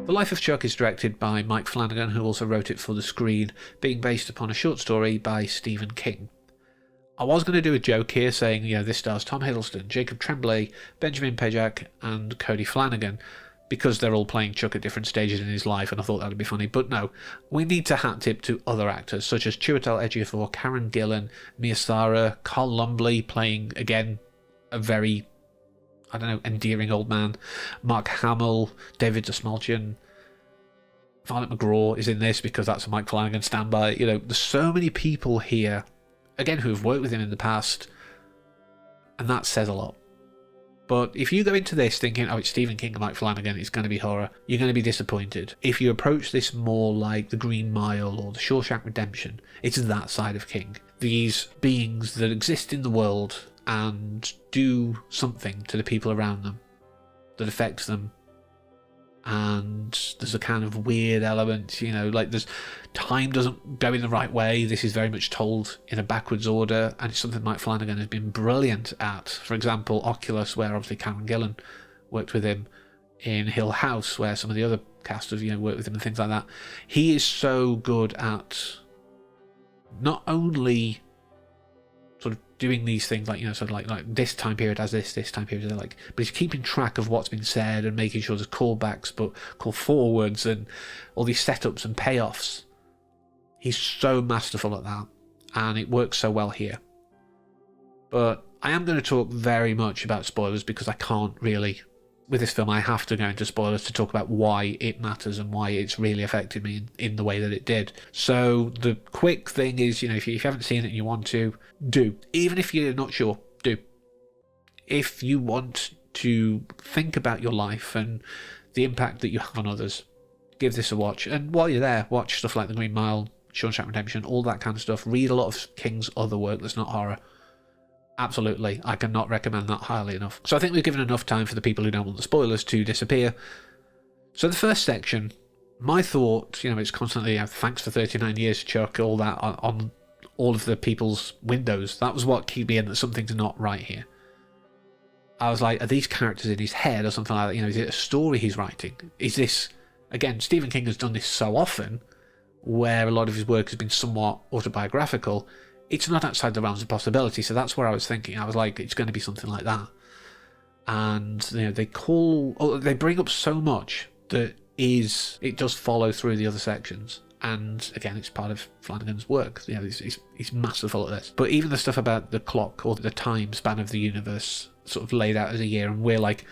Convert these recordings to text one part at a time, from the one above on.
The Life of Chuck is directed by Mike Flanagan, who also wrote it for the screen, being based upon a short story by Stephen King. I was going to do a joke here saying, this stars Tom Hiddleston, Jacob Tremblay, Benjamin Pajak, and Cody Flanagan, because they're all playing Chuck at different stages in his life, and I thought that would be funny. But no, we need to hat tip to other actors, such as Chiwetel Ejiofor, Karen Gillan, Mia Sara, Carl Lumbly playing, again, a very, endearing old man, Mark Hamill, David Dastmalchian, Violet McGraw is in this because that's a Mike Flanagan standby. There's so many people here, again, who have worked with him in the past, and that says a lot. But if you go into this thinking, it's Stephen King and Mike Flanagan, it's going to be horror, you're going to be disappointed. If you approach this more like The Green Mile or The Shawshank Redemption, it's that side of King. These beings that exist in the world and do something to the people around them that affects them. And there's a kind of weird element, there's time doesn't go in the right way. This is very much told in a backwards order, and it's something Mike Flanagan has been brilliant at. For example, Oculus, where obviously Karen Gillan worked with him, in Hill House, where some of the other cast have worked with him and things like that. He is so good at not only sort of doing these things like this time period has this time period has but he's keeping track of what's been said and making sure there's callbacks but call forwards and all these setups and payoffs. He's so masterful at that, and it works so well here. But I am going to talk very much about spoilers because I can't really, with this film I have to go into spoilers to talk about why it matters and why it's really affected me in the way that it did. So the quick thing is, if you haven't seen it and you want to, do. Even if you're not sure, do. If you want to think about your life and the impact that you have on others, give this a watch. And while you're there, watch stuff like The Green Mile, Shawshank Redemption, all that kind of stuff. Read a lot of King's other work that's not horror. Absolutely, I cannot recommend that highly enough. So I think we've given enough time for the people who don't want the spoilers to disappear. So the first section, my thought, it's constantly, thanks for 39 years, Chuck, all that on all of the people's windows. That was what keyed me in that something's not right here. I was like, are these characters in his head or something like that? Is it a story he's writing? Is this, again, Stephen King has done this so often, where a lot of his work has been somewhat autobiographical. It's not outside the realms of possibility, so that's where I was thinking. I was like, it's going to be something like that. And they bring up so much that it does follow through the other sections. And again, it's part of Flanagan's work. He's masterful at this. But even the stuff about the clock or the time span of the universe, sort of laid out as a year, and we're like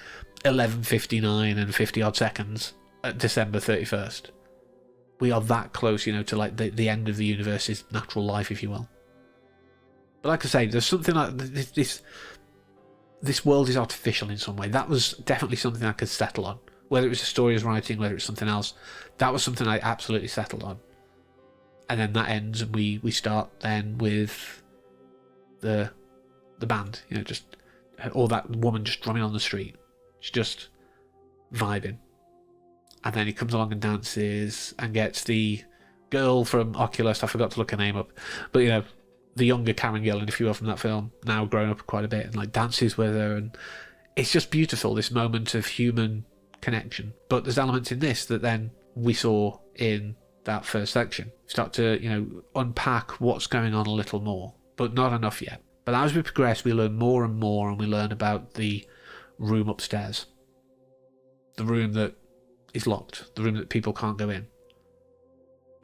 11:59 and 50 odd seconds at December 31st. We are that close, to like the end of the universe's natural life, if you will. But like I say, there's something like this world is artificial in some way. That was definitely something I could settle on. Whether it was a story I was writing, whether it's something else, that was something I absolutely settled on. And then that ends, and we start then with the band, or that woman just drumming on the street. She's just vibing. And then he comes along and dances and gets the girl from Oculus, I forgot to look her name up, but the younger Karen Gillan, if you will, from that film, now grown up quite a bit, and dances with her, and it's just beautiful, this moment of human connection. But there's elements in this that then we saw in that first section. Start to, unpack what's going on a little more, but not enough yet. But as we progress, we learn more and more, and we learn about the room upstairs. The room that is locked, the room that people can't go in.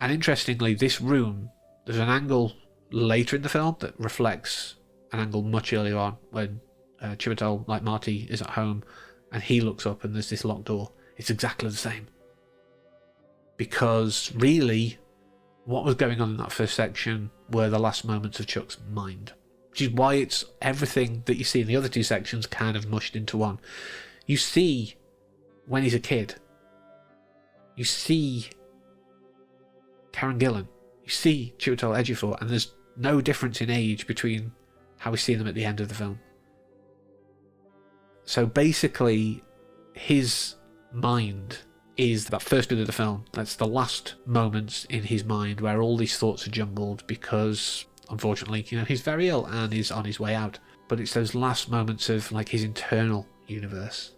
And interestingly, this room, there's an angle later in the film that reflects an angle much earlier on when Chiwetel, like Marty, is at home and he looks up and there's this locked door. It's exactly the same. Because really, what was going on in that first section were the last moments of Chuck's mind. Which is why it's everything that you see in the other two sections kind of mushed into one. You see when he's a kid. You see Karen Gillan. You see Chiwetel Ejiofor, and there's no difference in age between how we see them at the end of the film. So basically, his mind is that first bit of the film. That's the last moments in his mind where all these thoughts are jumbled because, unfortunately, he's very ill and is on his way out. But it's those last moments of his internal universe.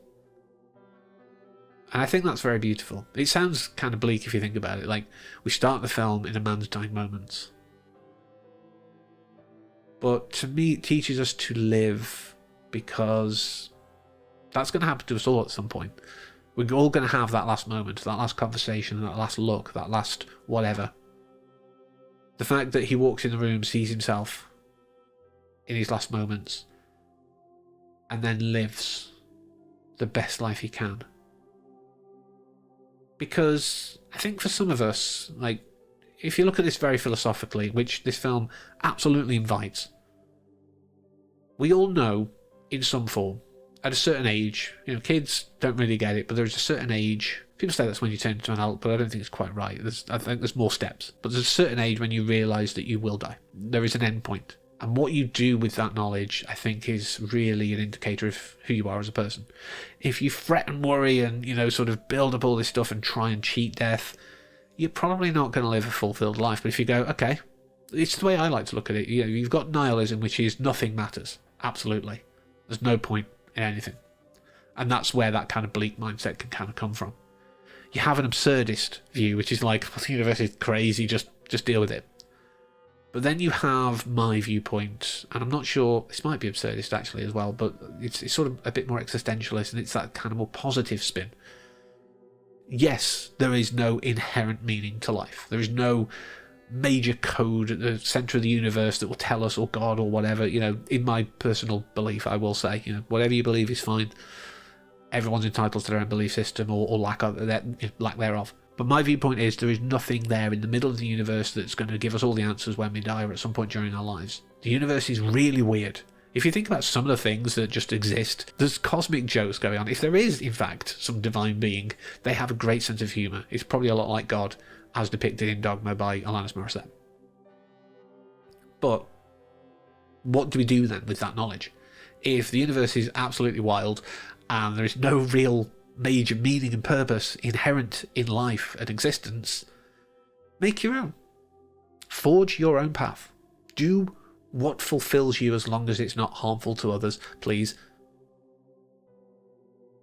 And I think that's very beautiful. It sounds kind of bleak if you think about it. Like, we start the film in a man's dying moments. But to me, it teaches us to live, because that's going to happen to us all at some point. We're all going to have that last moment, that last conversation, that last look, that last whatever. The fact that he walks in the room, sees himself in his last moments, and then lives the best life he can. Because I think for some of us, like, if you look at this very philosophically, which this film absolutely invites, we all know in some form, at a certain age, kids don't really get it, but there's a certain age. People say that's when you turn into an adult, but I don't think it's quite right. I think there's more steps. But there's a certain age when you realise that you will die. There is an end point. And what you do with that knowledge, I think, is really an indicator of who you are as a person. If you fret and worry and, sort of build up all this stuff and try and cheat death, you're probably not going to live a fulfilled life. But if you go, okay, it's the way I like to look at it. You've got nihilism, which is nothing matters. Absolutely. There's no point in anything. And that's where that kind of bleak mindset can kind of come from. You have an absurdist view, which is like, well, the universe is crazy, just deal with it. But then you have my viewpoint, and I'm not sure, this might be absurdist actually as well, but it's sort of a bit more existentialist, and it's that kind of more positive spin. Yes, there is no inherent meaning to life. There is no major code at the centre of the universe that will tell us, or God, or whatever. In my personal belief, I will say, whatever you believe is fine. Everyone's entitled to their own belief system, or lack thereof. But my viewpoint is there is nothing there in the middle of the universe that's going to give us all the answers when we die or at some point during our lives. The universe is really weird. If you think about some of the things that just exist, there's cosmic jokes going on. If there is, in fact, some divine being, they have a great sense of humour. It's probably a lot like God, as depicted in Dogma by Alanis Morissette. But what do we do then with that knowledge? If the universe is absolutely wild and there is no real major meaning and purpose inherent in life and existence, make your own. Forge your own path. Do what fulfills you as long as it's not harmful to others, please.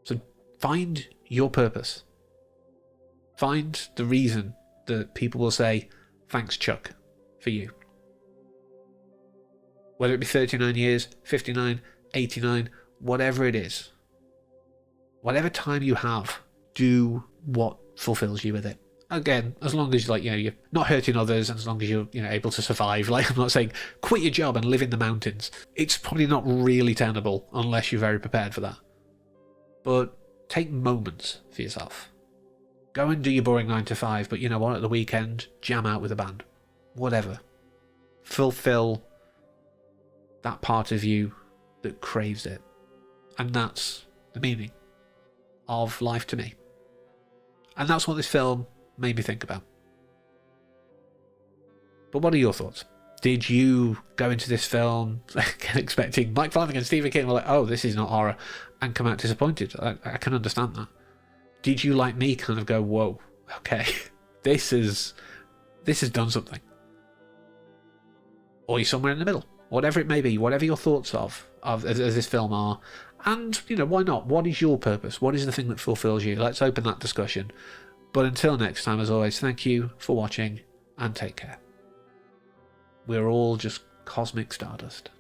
So find your purpose. Find the reason that people will say, thanks Chuck, for you. Whether it be 39 years, 59, 89, whatever it is. Whatever time you have, do what fulfills you with it. Again, as long as you're not hurting others, and as long as you're able to survive. Like, I'm not saying quit your job and live in the mountains. It's probably not really tenable unless you're very prepared for that. But take moments for yourself. Go and do your boring 9 to 5, but you know what? At the weekend, jam out with a band. Whatever. Fulfill that part of you that craves it. And that's the meaning of life to me. And that's what this film made me think about. But what are your thoughts? Did you go into this film expecting Mike Flanagan and Stephen King were like, oh, this is not horror, and come out disappointed? I can understand that. Did you, like me, kind of go, whoa, okay, this has done something? Or you're somewhere in the middle? Whatever it may be, whatever your thoughts of as this film are. And, why not? What is your purpose? What is the thing that fulfills you? Let's open that discussion. But until next time, as always, thank you for watching and take care. We're all just cosmic stardust.